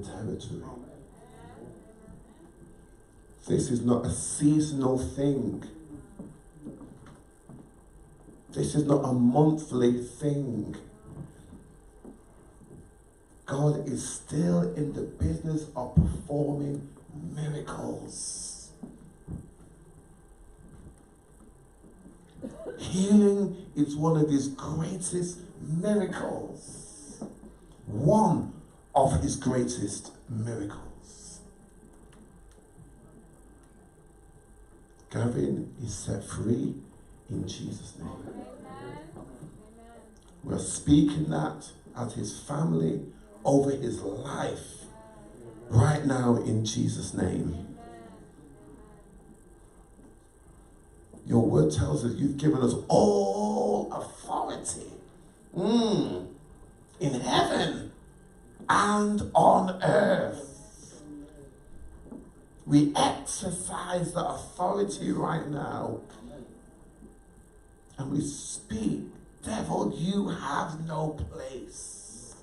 territory. This is not a seasonal thing. This is not a monthly thing. God is still in the business of performing miracles. Healing is one of his greatest miracles. One of his greatest miracles. Gavin is set free in Jesus' name. We're speaking that as his family over his life right now in Jesus' name. Your word tells us you've given us all authority in heaven and on earth. We exercise the authority right now. And we speak, devil, you have no place.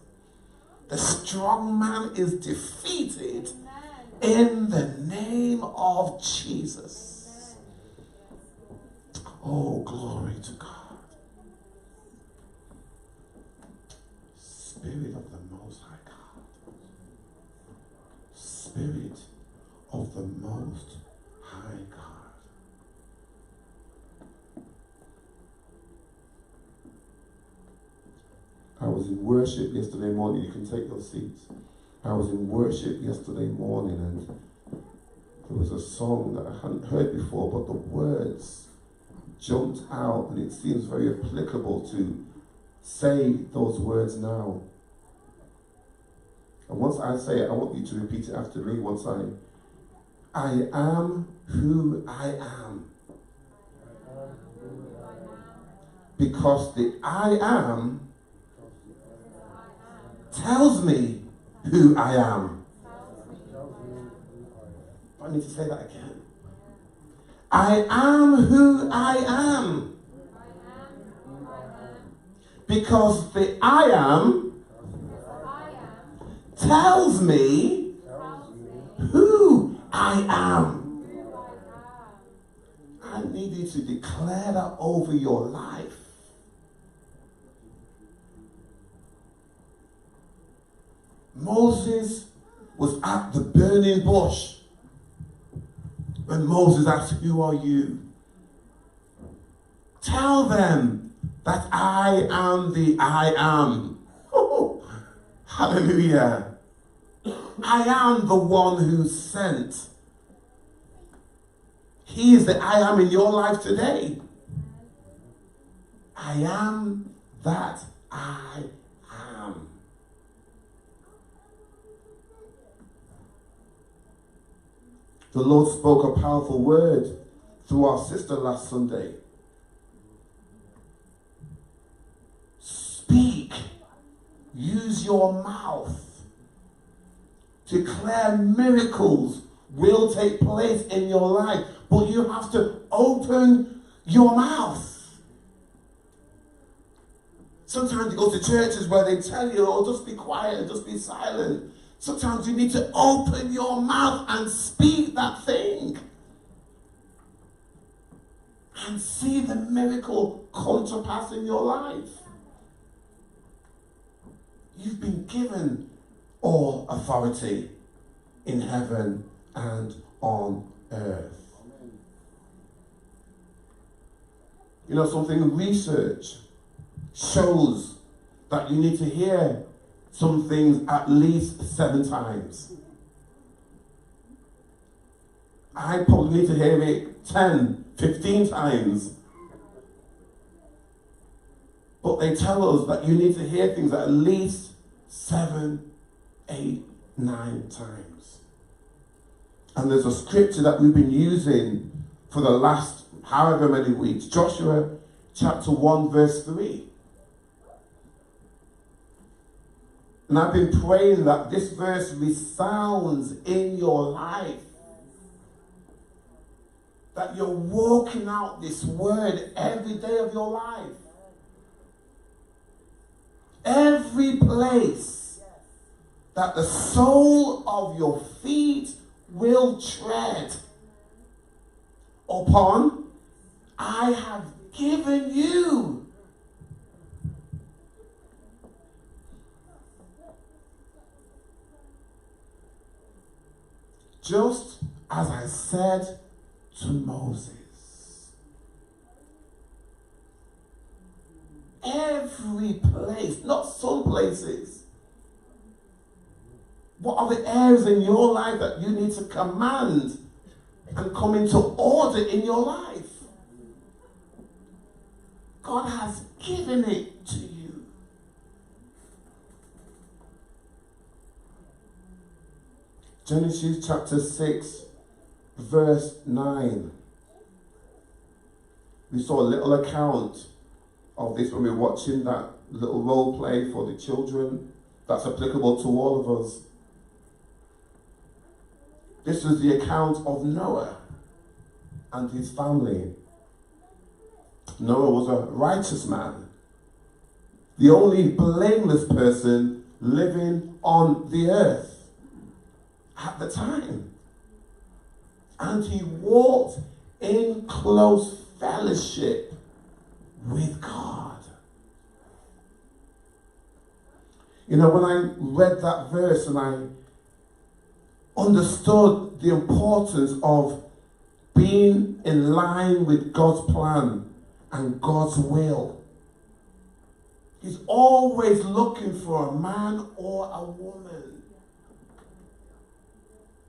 The strong man is defeated in the name of Jesus. Oh, glory to God. Spirit of the Most High God. Spirit of the Most High God. I was in worship yesterday morning. You can take your seats. I was in worship yesterday morning and there was a song that I hadn't heard before, but the words jumped out and it seems very applicable to say those words now. And once I say it, I want you to repeat it after me once I am who I am. Because the I am tells me who I am. I need to say that again. I am who I am. Because the I am tells me who I am. I need you to declare that over your life. Moses was at the burning bush when Moses asked, who are you? Tell them that I am the I am. Oh, hallelujah. I am the one who's sent. He is the I am in your life today. I am that I am. The Lord spoke a powerful word through our sister last Sunday. Speak. Use your mouth. Declare miracles will take place in your life. But you have to open your mouth. Sometimes you go to churches where they tell you, oh, just be quiet, just be silent. Sometimes you need to open your mouth and speak that thing. And see the miracle come to pass in your life. You've been given all authority in heaven and on earth. You know something? Research shows that you need to hear some things at least 7 times. I probably need to hear it 10, 15 times. But they tell us that you need to hear things at least 7, 8, 9 times. And there's a scripture that we've been using for the last however many weeks. Joshua chapter 1 verse 3. And I've been praying that this verse resounds in your life. That you're walking out this word every day of your life. Every place that the sole of your feet will tread upon, I have given you. Just as I said to Moses. Every place, not some places. What are the areas in your life that you need to command and come into order in your life? God has given it to you. Genesis chapter 6, verse 9. We saw a little account of this when we were watching that little role play for the children. That's applicable to all of us. This is the account of Noah and his family. Noah was a righteous man, the only blameless person living on the earth at the time. And he walked in close fellowship with God. You know, when I read that verse and I understood the importance of being in line with God's plan and God's will, He's always looking for a man or a woman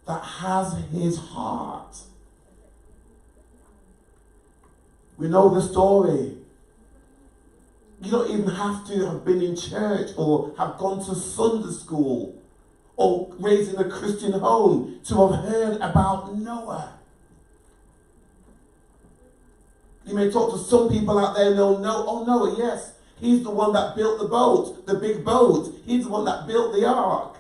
that has His heart. We know the story. You don't even have to have been in church or have gone to Sunday school or raised in a Christian home to have heard about Noah. You may talk to some people out there and they'll know, oh, Noah, yes, he's the one that built the boat, the big boat. He's the one that built the ark.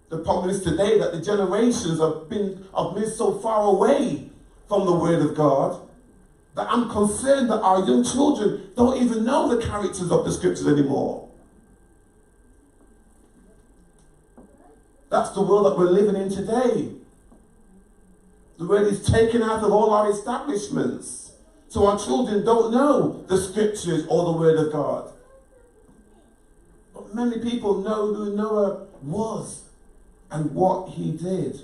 The problem is today that the generations have been so far away from the Word of God that I'm concerned that our young children don't even know the characters of the Scriptures anymore. That's the world that we're living in today. The Word is taken out of all our establishments. So our children don't know the Scriptures or the Word of God. But many people know who Noah was and what he did.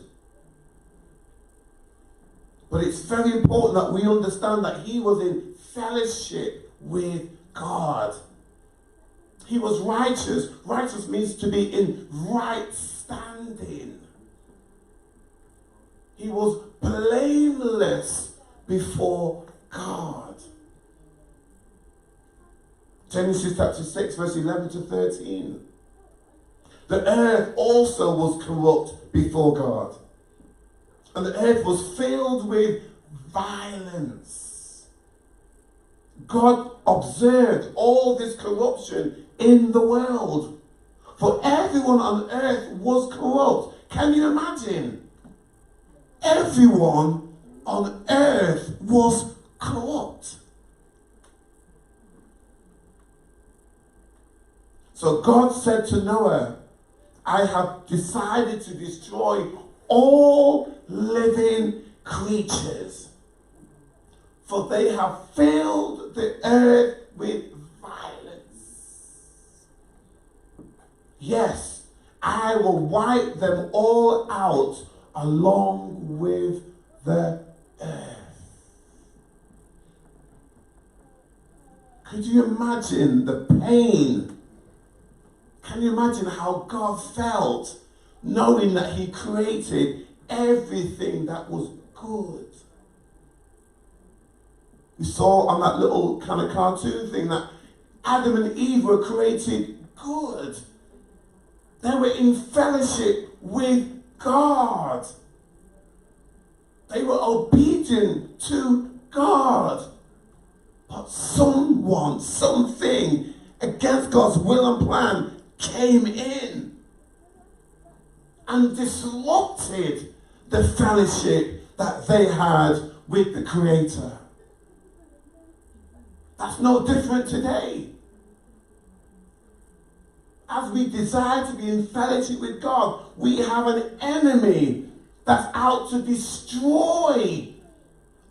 But it's very important that we understand that he was in fellowship with God. He was righteous. Righteous means to be in right standing. He was blameless before God. Genesis chapter 6, verse 11 to 13. The earth also was corrupt before God, and the earth was filled with violence. God observed all this corruption in the world, for everyone on earth was corrupt. Can you imagine? Everyone on earth was corrupt. So God said to Noah, I have decided to destroy all living creatures, for they have filled the earth with violence. Yes, I will wipe them all out along with the earth. Could you imagine the pain? Can you imagine how God felt knowing that He created everything that was good? We saw on that little kind of cartoon thing that Adam and Eve were created good. They were in fellowship with God. They were obedient to God. But someone, something against God's will and plan came in and disrupted the fellowship that they had with the Creator. That's no different today. as we desire to be in fellowship with God, we have an enemy that's out to destroy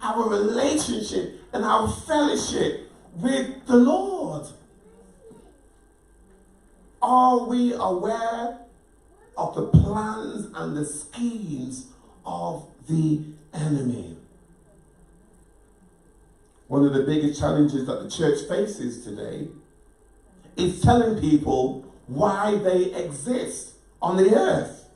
our relationship and our fellowship with the Lord. Are we aware of the plans and the schemes of the enemy? One of the biggest challenges that the church faces today is telling people why they exist on the earth.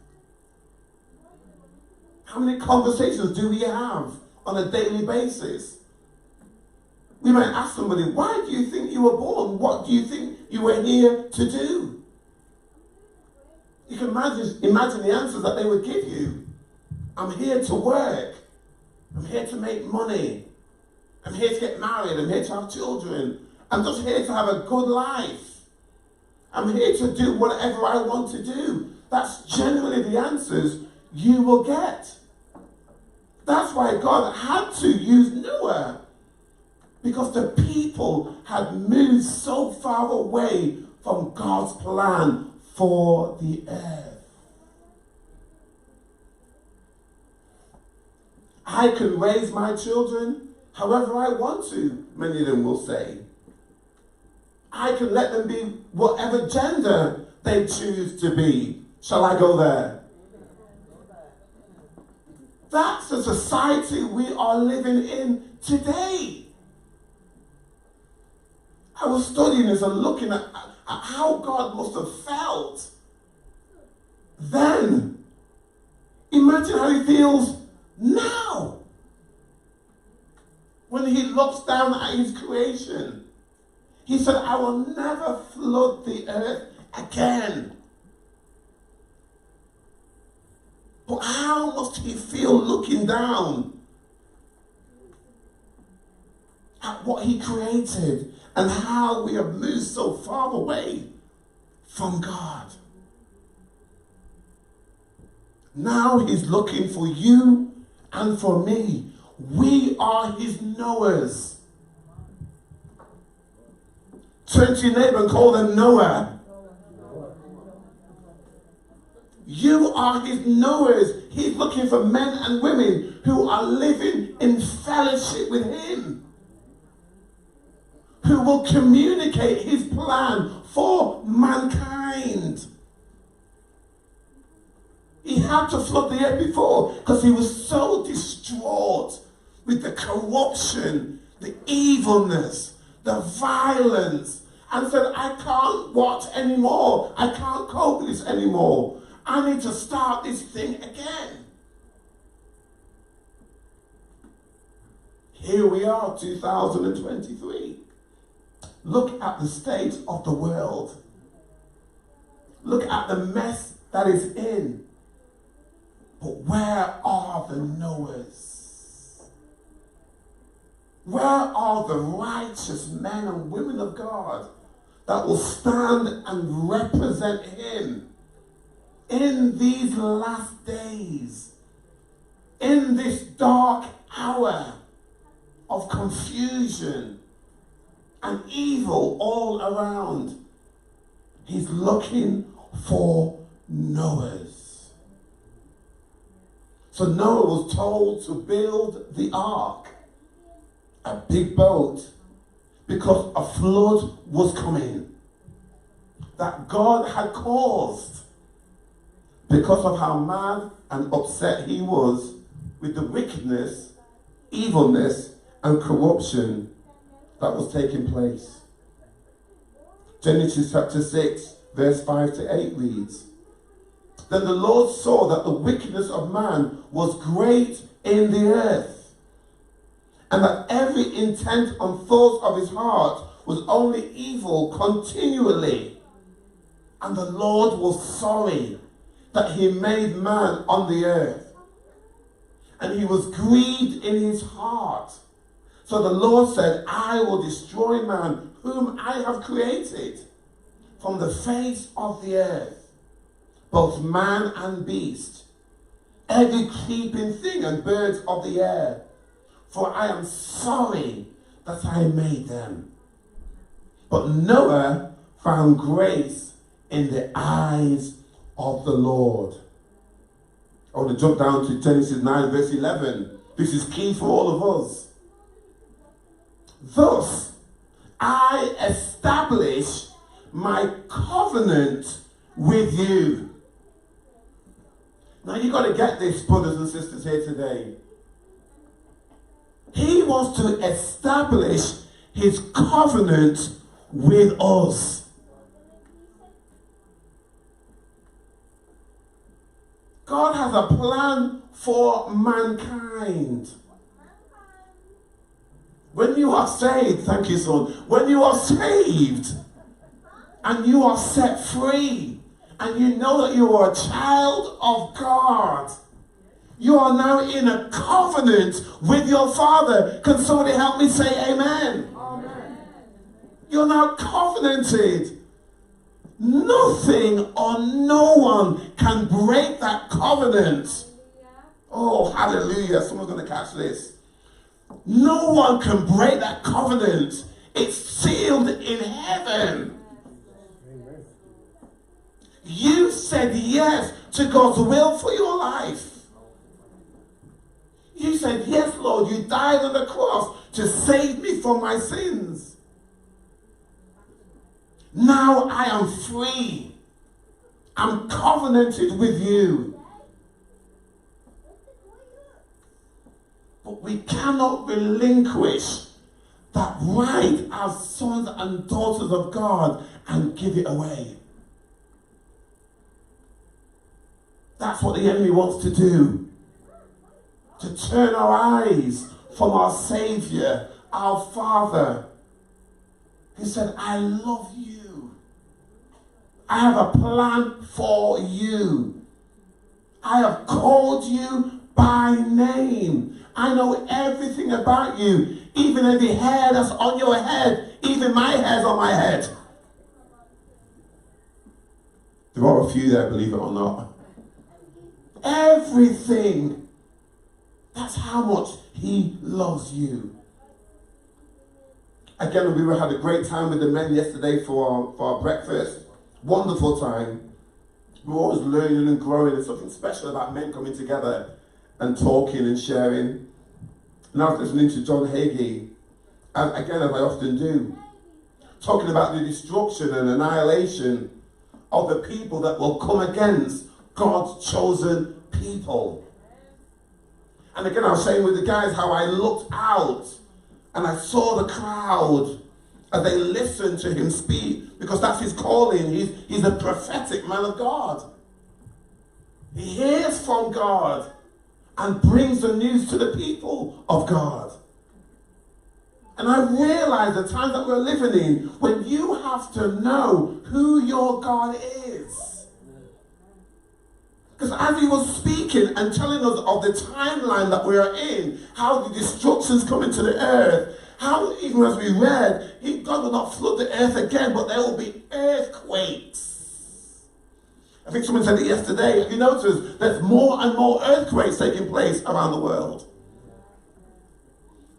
How many conversations do we have on a daily basis? We might ask somebody, why do you think you were born? What do you think you were here to do? You can imagine the answers that they would give you. I'm here to work. I'm here to make money. I'm here to get married. I'm here to have children. I'm just here to have a good life. I'm here to do whatever I want to do. That's generally the answers you will get. That's why God had to use Noah, because the people had moved so far away from God's plan for the earth. I can raise my children however I want to, many of them will say. I can let them be whatever gender they choose to be. Shall I go there? That's the society we are living in today. I was studying this and looking at how God must have felt then. Imagine how he feels now when he looks down at his creation. He said, I will never flood the earth again. But how must he feel looking down at what he created and how we have moved so far away from God? Now he's looking for you and for me. We are his Noahs. Turn to your neighbor and call them Noah. You are his Noahs. He's looking for men and women who are living in fellowship with him, who will communicate his plan for mankind. He had to flood the earth before because he was so distraught with the corruption, the evilness, the violence, and said, I can't watch anymore. I can't cope with this anymore. I need to start this thing again. Here we are, 2023. Look at the state of the world. Look at the mess that is in. But where are the Noahs? Where are the righteous men and women of God that will stand and represent him in these last days, in this dark hour of confusion and evil all around? He's looking for Noahs. So Noah was told to build the ark, a big boat, because a flood was coming that God had caused because of how mad and upset he was with the wickedness, evilness, and corruption that was taking place. Genesis chapter 6, verse 5 to 8 reads, Then the Lord saw that the wickedness of man was great in the earth, and that every intent and thought of his heart was only evil continually. And the Lord was sorry that he made man on the earth, and he was grieved in his heart. So the Lord said, I will destroy man whom I have created from the face of the earth, both man and beast, every creeping thing and birds of the air, for I am sorry that I made them. But Noah found grace in the eyes of the Lord. I want to jump down to Genesis 9 verse 11. This is key for all of us. Thus, I establish my covenant with you. Now you've got to get this, brothers and sisters here today. He wants to establish his covenant with us. God has a plan for mankind. When you are saved, thank you, son. When you are saved and you are set free and you know that you are a child of God, you are now in a covenant with your Father. Can somebody help me say amen? Amen. You're now covenanted. Nothing or no one can break that covenant. Oh, hallelujah. Someone's going to catch this. No one can break that covenant. It's sealed in heaven. You said yes to God's will for your life. You said, yes, Lord, you died on the cross to save me from my sins. Now I am free. I'm covenanted with you. But we cannot relinquish that right as sons and daughters of God and give it away. That's what the enemy wants to do. To turn our eyes from our Savior, our Father. He said, I love you. I have a plan for you. I have called you by name. I know everything about you. Even every hair that's on your head. Even my hair's on my head. There are a few there, believe it or not. Everything. That's how much he loves you. Again, we had a great time with the men yesterday for our breakfast. Wonderful time. We're always learning and growing. There's something special about men coming together and talking and sharing. And I was listening to John Hagee, again, as I often do, talking about the destruction and annihilation of the people that will come against God's chosen people. And again, I was saying with the guys how I looked out and I saw the crowd as they listened to him speak, because that's his calling. He's a prophetic man of God. He hears from God and brings the news to the people of God. And I realize the times that we're living in, when you have to know who your God is. Because as he was speaking and telling us of the timeline that we are in, how the destruction's coming to the earth, how even as we read, God will not flood the earth again, but there will be earthquakes. I think someone said it yesterday. Have you noticed there's more and more earthquakes taking place around the world?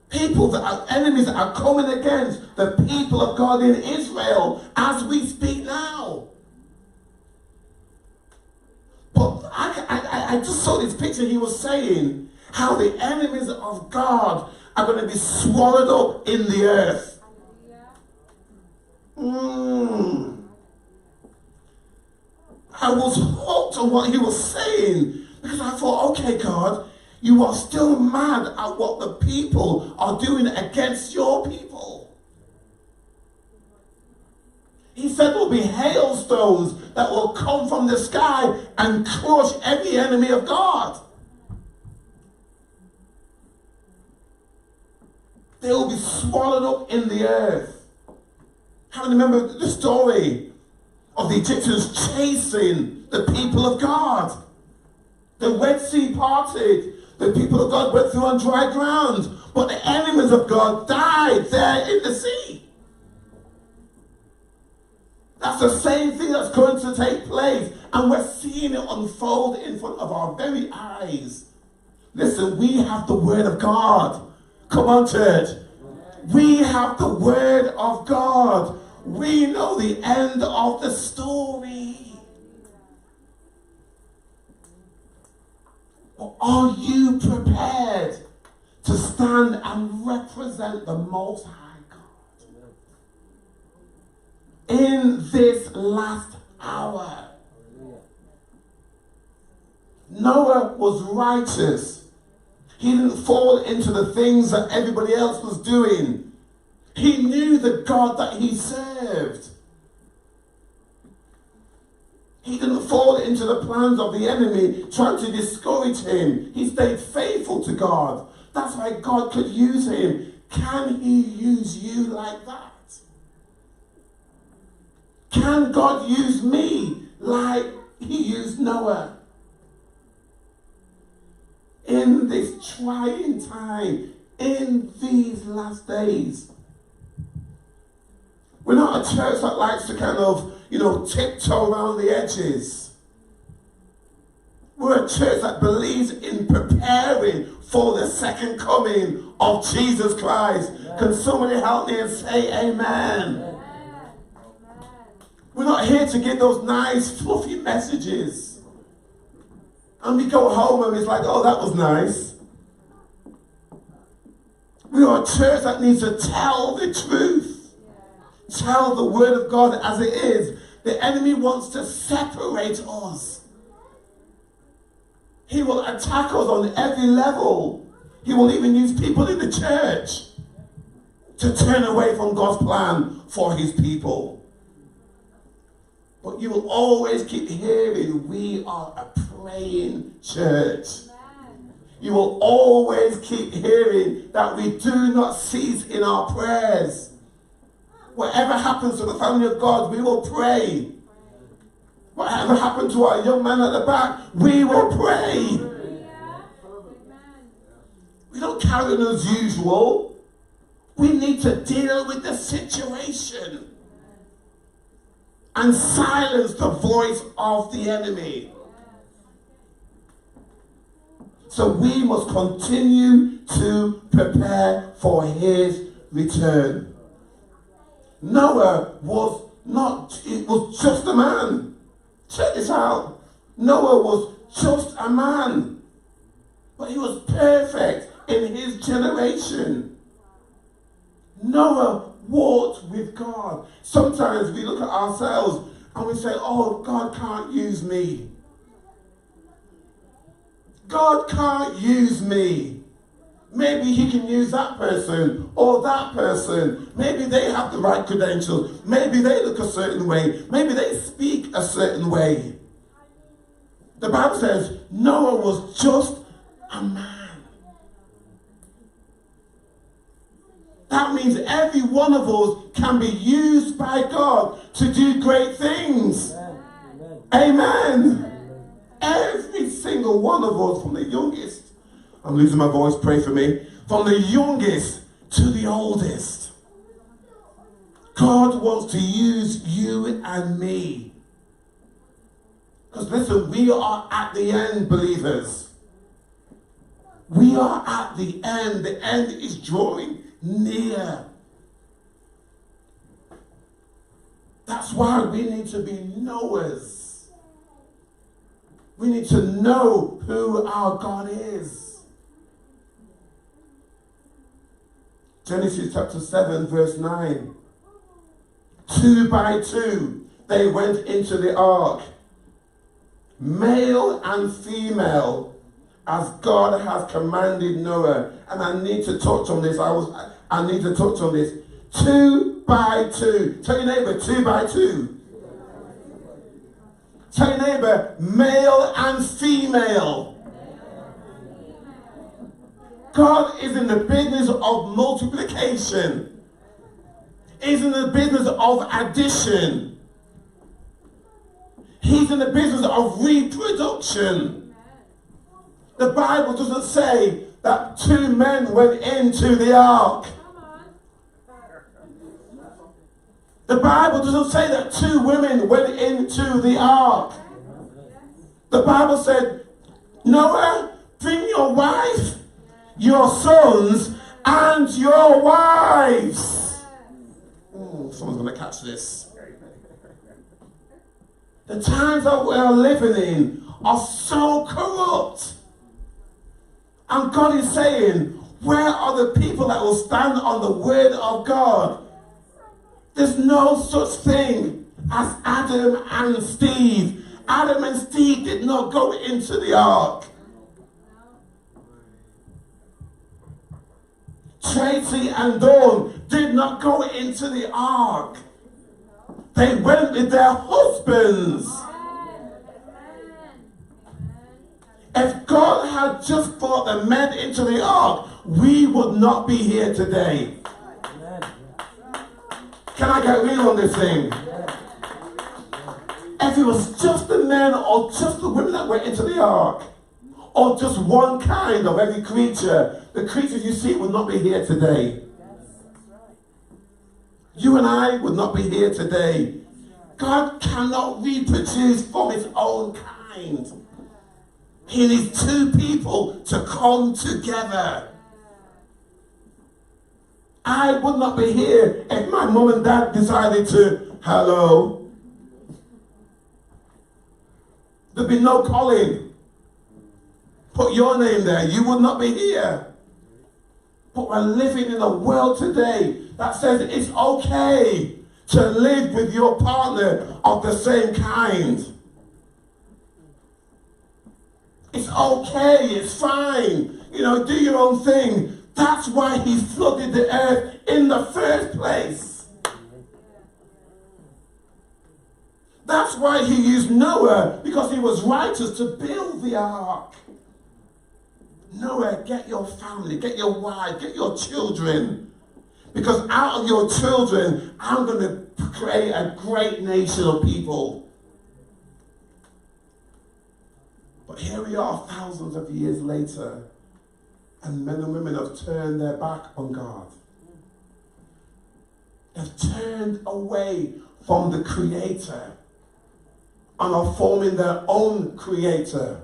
People that are enemies that are coming against the people of God in Israel as we speak now. But I just saw this picture. He was saying how the enemies of God are going to be swallowed up in the earth. I was hooked on what he was saying, because I thought, okay, God, you are still mad at what the people are doing against your people. He said there will be hailstones that will come from the sky and crush every enemy of God. They will be swallowed up in the earth. How many remember the story of the Egyptians chasing the people of God? The Red Sea parted. The people of God went through on dry ground. But the enemies of God died there in the sea. That's the same thing that's going to take place. And we're seeing it unfold in front of our very eyes. Listen, we have the word of God. Come on, church. We have the word of God. We know the end of the story. But are you prepared to stand and represent the Most High God in this last hour? Noah was righteous. He didn't fall into the things that everybody else was doing. He knew the God that he served. He didn't fall into the plans of the enemy trying to discourage him. He stayed faithful to God. That's why God could use him. Can he use you like that? Can God use me like he used Noah? In this trying time, in these last days. We're not a church that likes to kind of, tiptoe around the edges. We're a church that believes in preparing for the second coming of Jesus Christ. Amen. Can somebody help me and say amen? Amen. We're not here to give those nice, fluffy messages. And we go home and it's like, oh, that was nice. We are a church that needs to tell the truth. Tell the word of God as it is. The enemy wants to separate us. He will attack us on every level. He will even use people in the church to turn away from God's plan for his people. But you will always keep hearing, we are a praying church. You will always keep hearing that we do not cease in our prayers. Whatever happens to the family of God, we will pray. Whatever happened to our young man at the back, we will pray. We don't carry on as usual. We need to deal with the situation and silence the voice of the enemy. So we must continue to prepare for his return. Noah was just a man. Check this out. Noah was just a man. But he was perfect in his generation. Noah walked with God. Sometimes we look at ourselves and we say, oh, God can't use me. God can't use me. Maybe he can use that person or that person. Maybe they have the right credentials. Maybe they look a certain way. Maybe they speak a certain way. The Bible says Noah was just a man. That means every one of us can be used by God to do great things. Amen. Amen. Every single one of us, from the youngest, I'm losing my voice, pray for me, from the youngest to the oldest. God wants to use you and me. Because listen, we are at the end, believers. We are at the end. The end is drawing near. That's why we need to be knowers. We need to know who our God is. Genesis chapter 7 verse 9. 2 by 2 they went into the ark, male and female, as God has commanded Noah. And I need to touch on this. I need to touch on this. 2 by 2. Tell your neighbor, 2 by 2. Tell your neighbor, male and female. God is in the business of multiplication. He's in the business of addition. He's in the business of reproduction. The Bible doesn't say that 2 men went into the ark. The Bible doesn't say that 2 women went into the ark. The Bible said, Noah, bring your wife, your sons, and your wives. oh, someone's going to catch this. The times that we're living in are so corrupt. And God is saying, where are the people that will stand on the word of God? There's no such thing as Adam and Steve. Adam and Steve did not go into the ark. Tracy and Dawn did not go into the ark. They went with their husbands. If God had just brought the men into the ark, we would not be here today. Can I get real on this thing? If it was just the men or just the women that went into the ark, or just one kind of every creature, the creatures you see would not be here today. You and I would not be here today. God cannot reproduce from his own kind. He needs two people to come together. I would not be here if my mom and dad decided to, hello. There'd be no Colin. Put your name there. You would not be here. But we're living in a world today that says it's okay to live with your partner of the same kind. It's okay, it's fine. You know, do your own thing. That's why he flooded the earth in the first place. That's why he used Noah, because he was righteous to build the ark. Noah, get your family, get your wife, get your children. Because out of your children, I'm going to create a great nation of people. But here we are thousands of years later, and men and women have turned their back on God. They've turned away from the Creator and are forming their own Creator.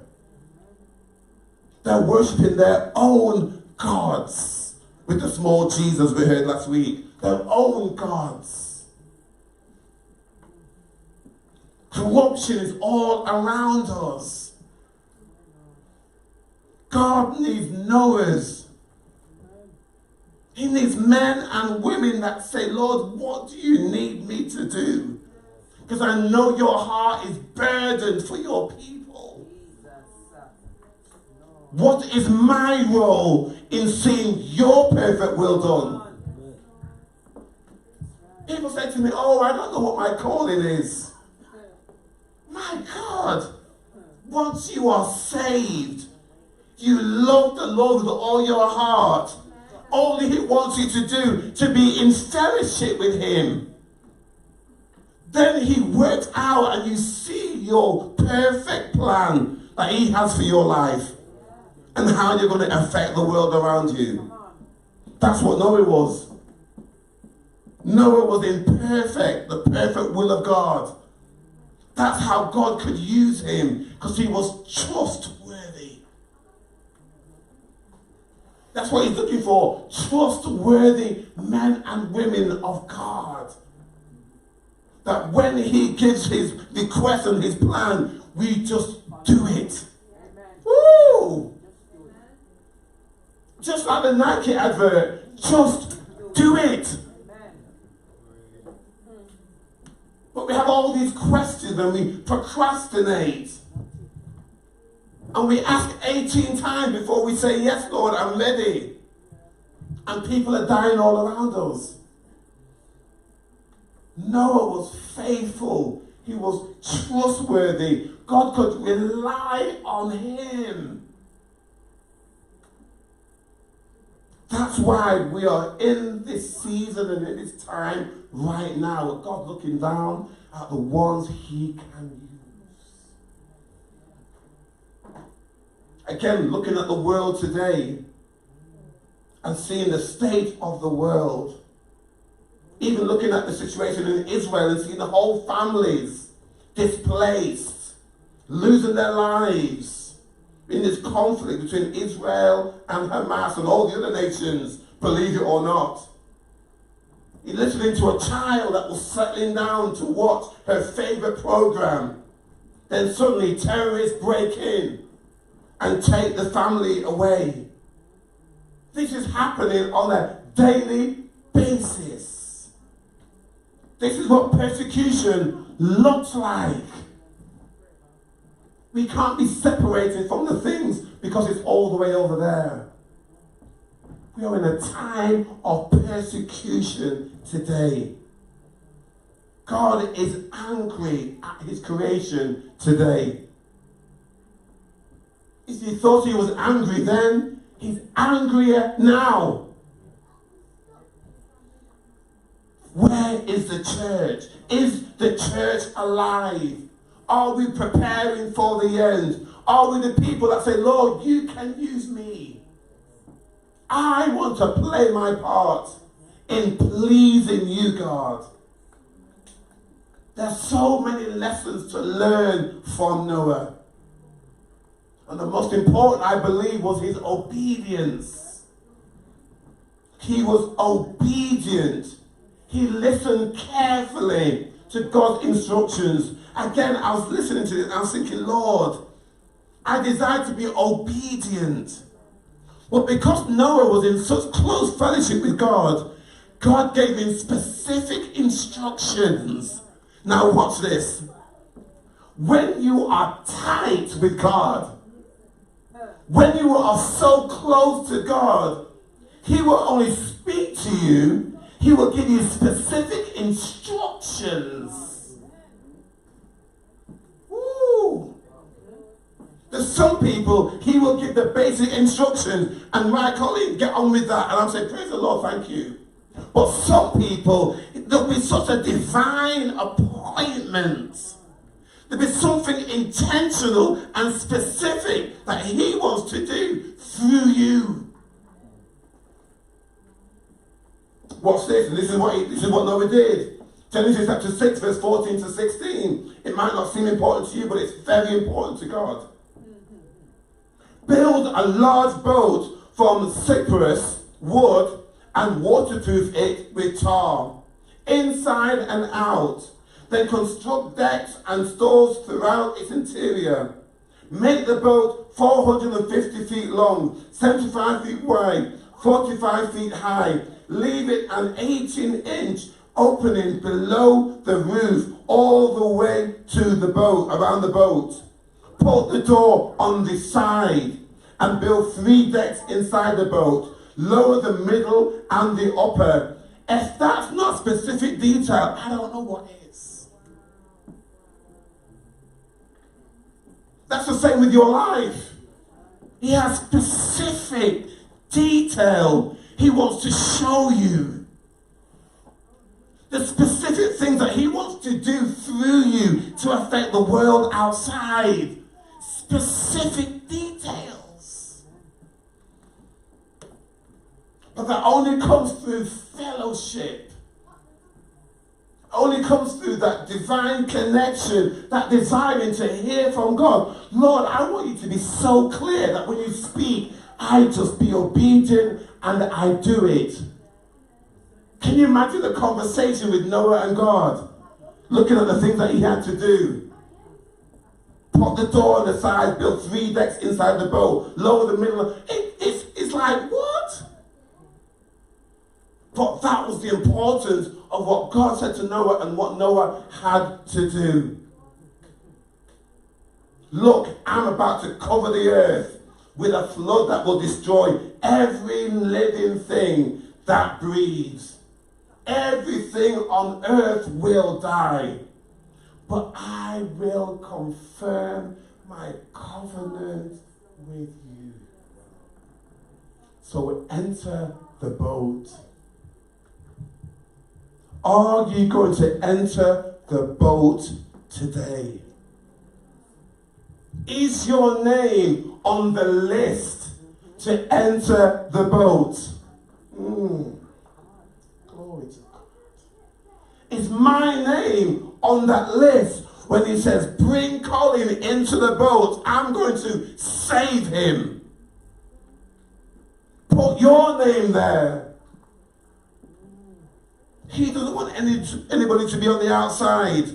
They're worshipping their own gods with the small Jesus we heard last week. Their own gods. Corruption is all around us. God needs Noahs. He needs men and women that say, Lord, what do you need me to do? Because I know your heart is burdened for your people. What is my role in seeing your perfect will done? People say to me, oh, I don't know what my calling is. My God, once you are saved, you love the Lord with all your heart. All he wants you to do, to be in fellowship with him. Then he works out and you see your perfect plan that he has for your life. And how you're going to affect the world around you. That's what Noah was. Noah was in the perfect will of God. That's how God could use him, because he was trustworthy. That's what he's looking for. Trustworthy men and women of God. That when he gives his request and his plan, we just do it. Woo! Just like the Nike advert, just do it. But we have all these questions and we procrastinate. And we ask 18 times before we say, yes, Lord, I'm ready. And people are dying all around us. Noah was faithful. He was trustworthy. God could rely on him. That's why we are in this season and in this time right now. God looking down at the ones he can use. Again, looking at the world today and seeing the state of the world. Even looking at the situation in Israel and seeing the whole families displaced, losing their lives. In this conflict between Israel and Hamas and all the other nations, believe it or not. He's listening to a child that was settling down to watch her favorite program. Then suddenly terrorists break in and take the family away. This is happening on a daily basis. This is what persecution looks like. We can't be separated from the things because it's all the way over there. We are in a time of persecution today. God is angry at his creation today. If he thought he was angry then, he's angrier now. Where is the church? Is the church alive? Are we preparing for the end? Are we the people that say, Lord, you can use me? I want to play my part in pleasing you, God. There's so many lessons to learn from Noah. And the most important, I believe, was his obedience. He was obedient. He listened carefully to God's instructions. Again, I was listening to it and I was thinking, Lord, I desire to be obedient. But because Noah was in such close fellowship with God, God gave him specific instructions. Now watch this. When you are tight with God, when you are so close to God, he will only speak to you. He will give you specific instructions. Woo! There's some people, he will give the basic instructions and right, Colin, get on with that. And I'm saying, praise the Lord, thank you. But some people, there'll be such a divine appointment. There'll be something intentional and specific that he wants to do through you. Watch this, and this is what Noah did. Genesis chapter 6, verse 14 to 16. It might not seem important to you, but it's very important to God. Build a large boat from cypress wood and waterproof it with tar, inside and out. Then construct decks and stores throughout its interior. Make the boat 450 feet long, 75 feet wide, 45 feet high. Leave it an 18-inch opening below the roof all the way to the boat, around the boat. Put the door on the side and build 3 decks inside the boat. Lower the middle and the upper. If that's not specific detail, I don't know what is. That's the same with your life. He has specific detail he wants to show you. The specific things that he wants to do through you to affect the world outside. Specific details. But that only comes through fellowship. Only comes through that divine connection, that desiring to hear from God. Lord, I want you to be so clear that when you speak, I just be obedient and I do it. Can you imagine the conversation with Noah and God? Looking at the things that he had to do. Put the door on the side, build 3 decks inside the boat, lower the middle. It's like, what? But that was the importance of what God said to Noah and what Noah had to do. Look, I'm about to cover the earth with a flood that will destroy every living thing that breathes. Everything on earth will die. But I will confirm my covenant with you. So enter the boat. Are you going to enter the boat today? Is your name on the list to enter the boat? Glory to God. Is my name on that list when he says, bring Colin into the boat, I'm going to save him? Put your name there. He doesn't want anybody to be on the outside,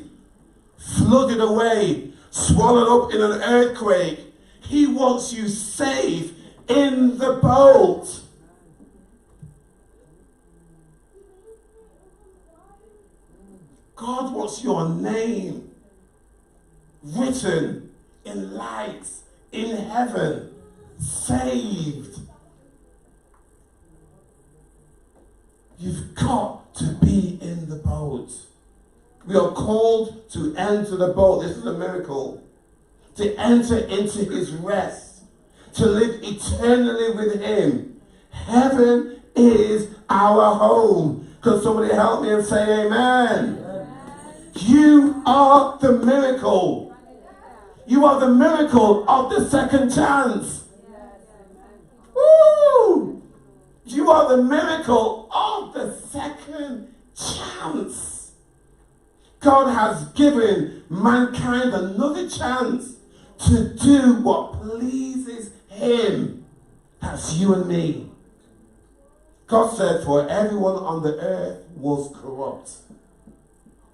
flooded away, swallowed up in an earthquake. He wants you safe in the boat. God wants your name written in lights in heaven, saved. You've got to be in the boat. We are called to enter the boat. This is a miracle. To enter into his rest. To live eternally with him. Heaven is our home. Can somebody help me and say amen? You are the miracle. You are the miracle of the second chance. Woo! You are the miracle of the second chance. God has given mankind another chance to do what pleases him. That's you and me. God said, for everyone on the earth was corrupt.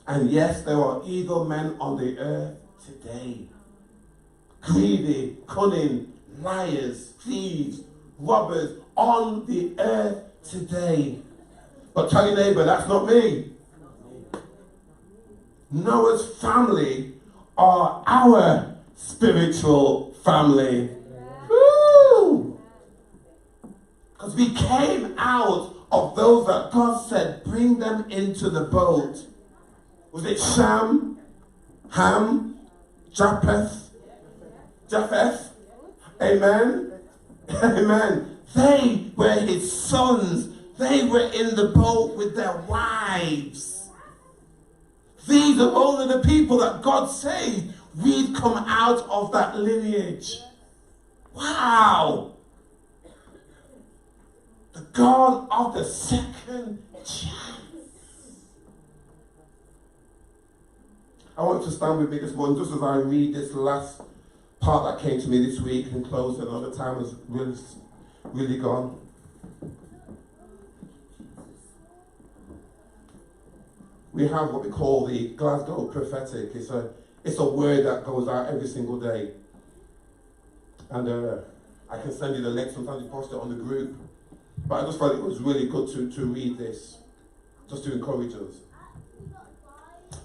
And yes, there are evil men on the earth today. Greedy, cunning, liars, thieves, robbers on the earth today. But tell your neighbor, that's not me. Noah's family are our spiritual family. Woo! Because we came out of those that God said, bring them into the boat. Was it Shem, Ham, Japheth? Amen? Amen. They were his sons. They were in the boat with their wives. These are only the people that God saved. We've come out of that lineage. Wow. The God of the second chance. I want you to stand with me this morning just as I read this last part that came to me this week and close, and another time has really gone. We have what we call the Glasgow prophetic. It's a word that goes out every single day. And I can send you the link. Sometimes you post it on the group. But I just thought it was really good to read this, just to encourage us.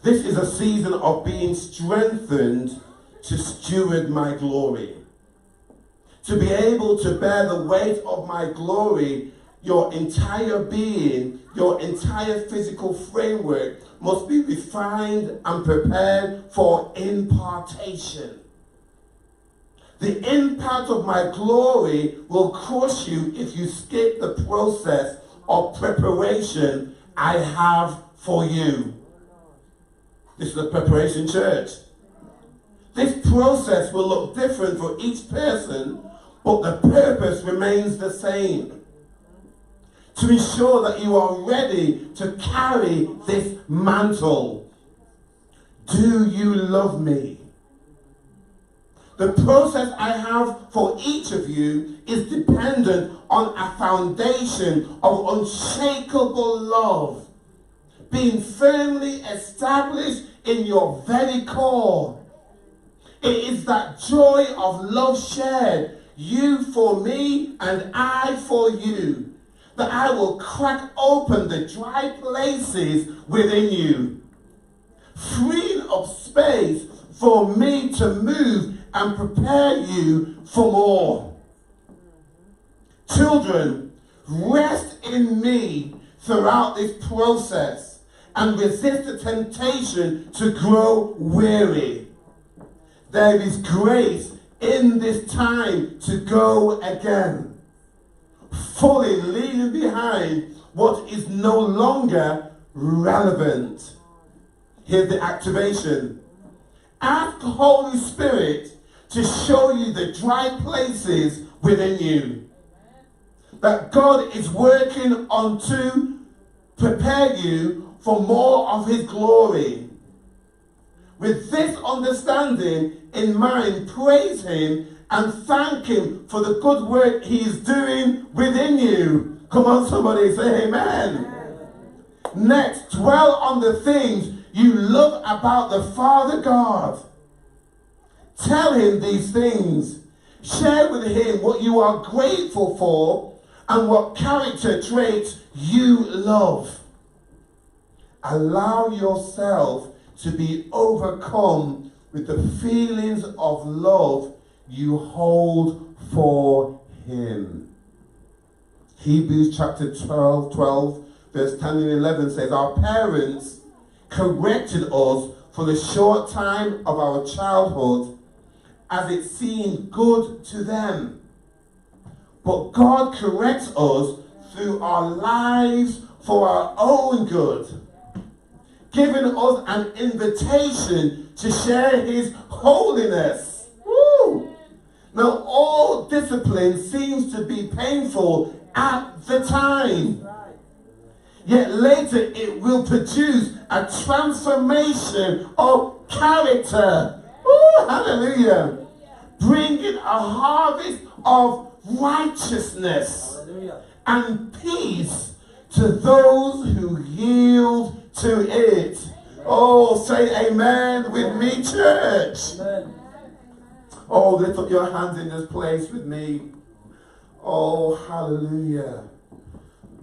This is a season of being strengthened to steward my glory. To be able to bear the weight of my glory, your entire being, your entire physical framework must be refined and prepared for impartation. The impact of my glory will crush you if you skip the process of preparation I have for you. This is a preparation church. This process will look different for each person, but the purpose remains the same. To ensure that you are ready to carry this mantle. Do you love me? The process I have for each of you is dependent on a foundation of unshakable love, being firmly established in your very core. It is that joy of love shared, you for me and I for you, that I will crack open the dry places within you, freeing up space for me to move and prepare you for more. Children, rest in me throughout this process and resist the temptation to grow weary. There is grace in this time to go again, fully leaving behind what is no longer relevant. Here's the activation. Ask the Holy Spirit to show you the dry places within you that God is working on to prepare you for more of his glory. With this understanding in mind, praise him and thank him for the good work he is doing within you. Come on, somebody, say amen. Next, dwell on the things you love about the Father God. Tell him these things. Share with him what you are grateful for and what character traits you love. Allow yourself to be overcome with the feelings of love you hold for him. Hebrews chapter 12, verse 10 and 11 says, our parents corrected us for the short time of our childhood as it seemed good to them. But God corrects us through our lives for our own good, giving us an invitation to share his holiness. Woo! Now, all discipline seems to be painful at the time. Yet later it will produce a transformation of character. Woo! Hallelujah. Bringing a harvest of righteousness and peace to those who yield to it. Oh, say amen with me, church. Amen. Oh, lift up your hands in this place with me. Oh, hallelujah.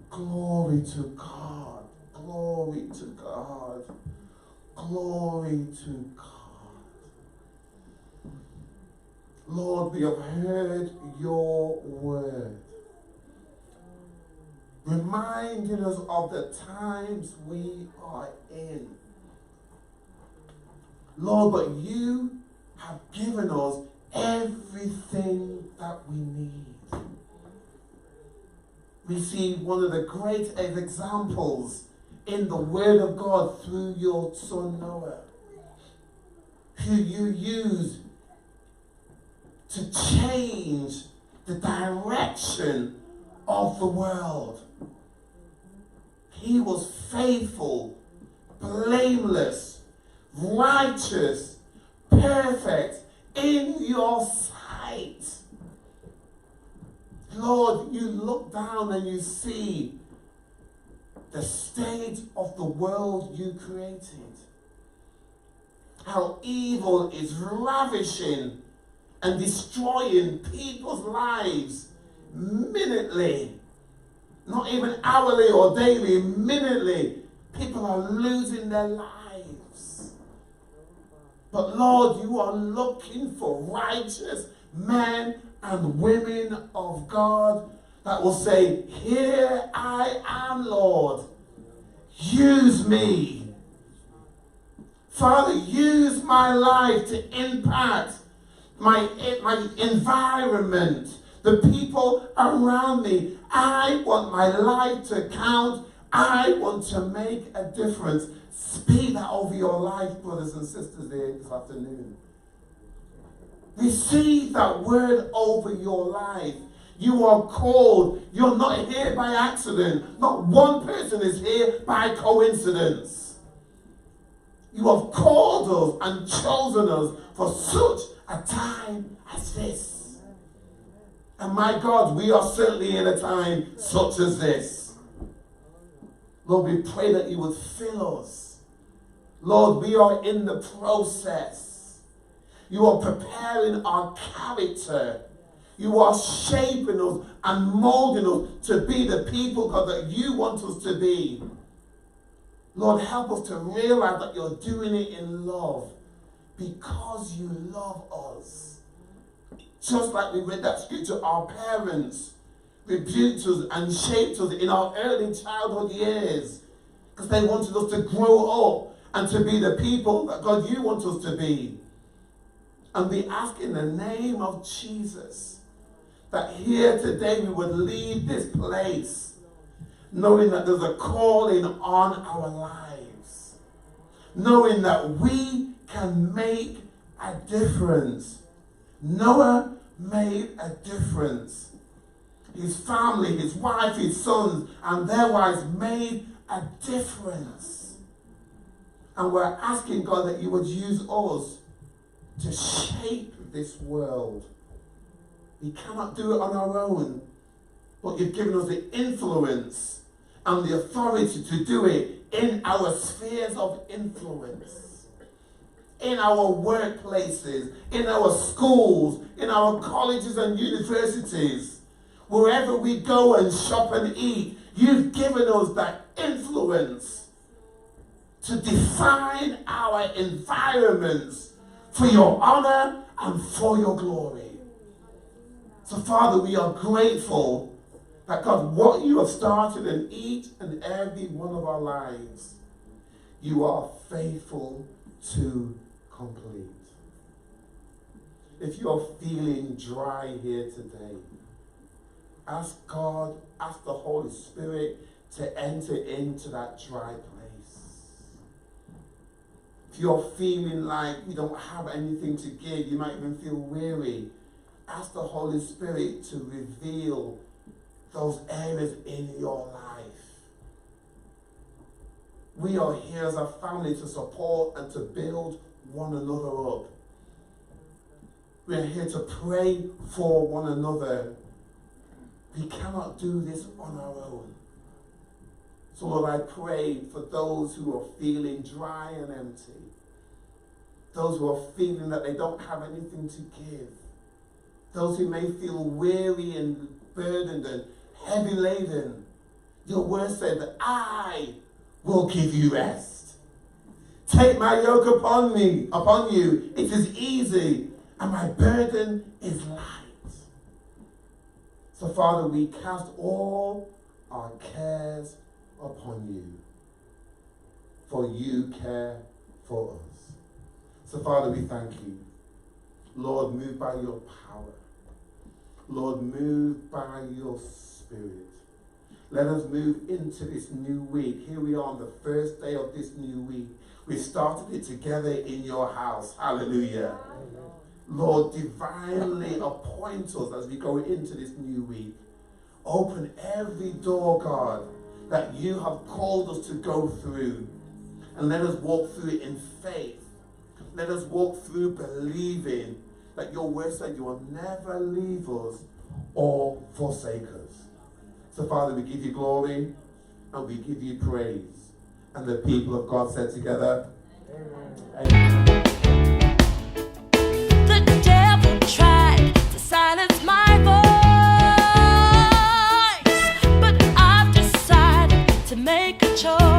Glory to God. Glory to God. Glory to God. Lord, we have heard your word, reminding us of the times we are in. Lord, but you have given us everything that we need. We see one of the great examples in the word of God through your son Noah, who you used to change the direction of the world. He was faithful, blameless, righteous, perfect in your sight. Lord, you look down and you see the state of the world you created. How evil is ravishing and destroying people's lives minutely. Not even hourly or daily, minutely. People are losing their lives. But Lord, you are looking for righteous men and women of God that will say, here I am, Lord. Use me. Father, use my life to impact my environment, the people around me. I want my life to count. I want to make a difference. Speak that over your life, brothers and sisters, there this afternoon. Receive that word over your life. You are called. You're not here by accident. Not one person is here by coincidence. You have called us and chosen us for such a time as this. And my God, we are certainly in a time such as this. Lord, we pray that you would fill us. Lord, we are in the process. You are preparing our character. You are shaping us and molding us to be the people, God, that you want us to be. Lord, help us to realize that you're doing it in love because you love us. Just like we read that scripture, our parents rebuked us and shaped us in our early childhood years because they wanted us to grow up and to be the people that God, you want us to be. And we ask in the name of Jesus that here today we would leave this place knowing that there's a calling on our lives, knowing that we can make a difference. Noah made a difference. His family, his wife, his sons, and their wives made a difference. And we're asking God that you would use us to shape this world. We cannot do it on our own, but you've given us the influence and the authority to do it in our spheres of influence, in our workplaces, in our schools, in our colleges and universities, wherever we go and shop and eat. You've given us that influence to define our environments for your honor and for your glory. So, Father, we are grateful that, God, what you have started in each and every one of our lives, you are faithful to complete. If you're feeling dry here today, ask God, ask the Holy Spirit to enter into that dry place. If you're feeling like you don't have anything to give, you might even feel weary, ask the Holy Spirit to reveal those areas in your life. We are here as a family to support and to build one another up. We are here to pray for one another. We cannot do this on our own. So Lord, I pray for those who are feeling dry and empty, those who are feeling that they don't have anything to give, those who may feel weary and burdened and heavy laden. Your word said that I will give you rest. Take my yoke upon you. It is easy, and my burden is light. So Father, we cast all our cares upon you, for you care for us. So Father, we thank you. Lord, move by your power. Lord, move by your Spirit. Let us move into this new week. Here we are on the first day of this new week. We started it together in your house. Hallelujah. Amen. Lord, divinely appoint us as we go into this new week. Open every door, God, that you have called us to go through. And let us walk through it in faith. Let us walk through believing that your word said you will never leave us or forsake us. So Father, we give you glory and we give you praise. And the people of God said together, Amen. Amen. The devil tried to silence my voice, but I've decided to make a choice.